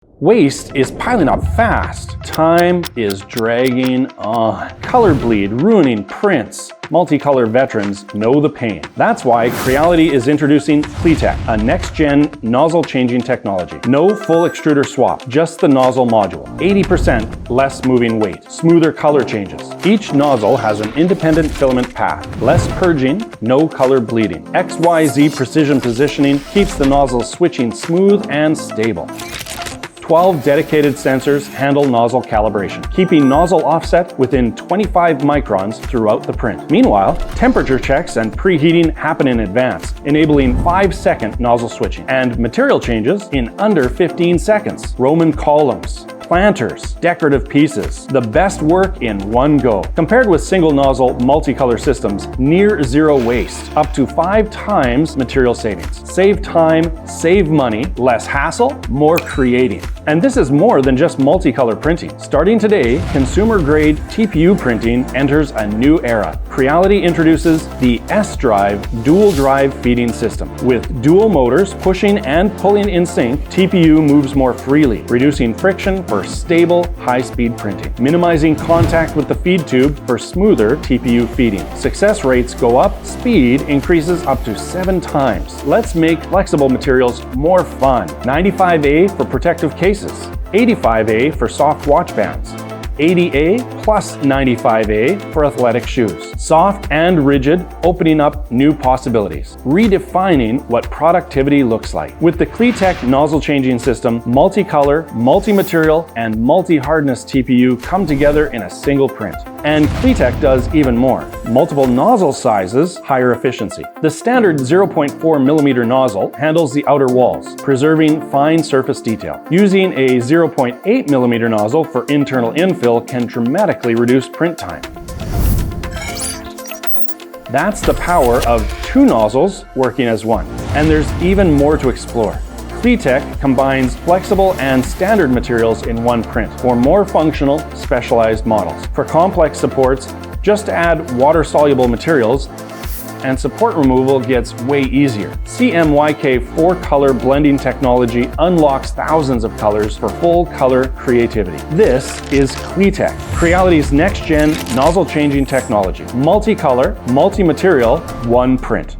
Waste is piling up fast. Time is dragging on. Color bleed, ruining prints. Multicolor veterans know the pain. That's why Creality is introducing KliTek, a next-gen nozzle changing technology. No full extruder swap, just the nozzle module. 80% less moving weight, smoother color changes. Each nozzle has an independent filament path. Less purging, no color bleeding. XYZ precision positioning keeps the nozzle switching smooth and stable. 12 dedicated sensors handle nozzle calibration, keeping nozzle offset within 25 microns throughout the print. Meanwhile, temperature checks and preheating happen in advance, enabling 5-second nozzle switching, and material changes in under 15 seconds. Roman columns, planters, decorative pieces, the best work in one go. Compared with single nozzle multicolor systems, near zero waste, up to 5 times material savings. Save time, save money, less hassle, more creating. And this is more than just multicolor printing. Starting today, consumer-grade TPU printing enters a new era. Creality introduces the S-Drive dual-drive feeding system. With dual motors pushing and pulling in sync, TPU moves more freely, reducing friction for stable, high-speed printing, minimizing contact with the feed tube for smoother TPU feeding. Success rates go up, speed increases up to 7 times. Let's make flexible materials more fun. 95A for protective cases, 85A for soft watch bands, 80A plus 95A for athletic shoes. Soft and rigid, opening up new possibilities, redefining what productivity looks like. With the KliTek nozzle changing system, multicolor, multi-material, and multi-hardness TPU come together in a single print. And KliTek does even more. Multiple nozzle sizes, higher efficiency. The standard 0.4mm nozzle handles the outer walls, preserving fine surface detail. Using a 0.8mm nozzle for internal infill can dramatically reduce print time. That's the power of 2 nozzles working as one. And there's even more to explore. KliTek combines flexible and standard materials in one print for more functional, specialized models. For complex supports, just add water-soluble materials and support removal gets way easier. CMYK 4-color blending technology unlocks thousands of colors for full color creativity. This is KliTek, Creality's next-gen nozzle changing technology. Multicolor, multi-material, one print.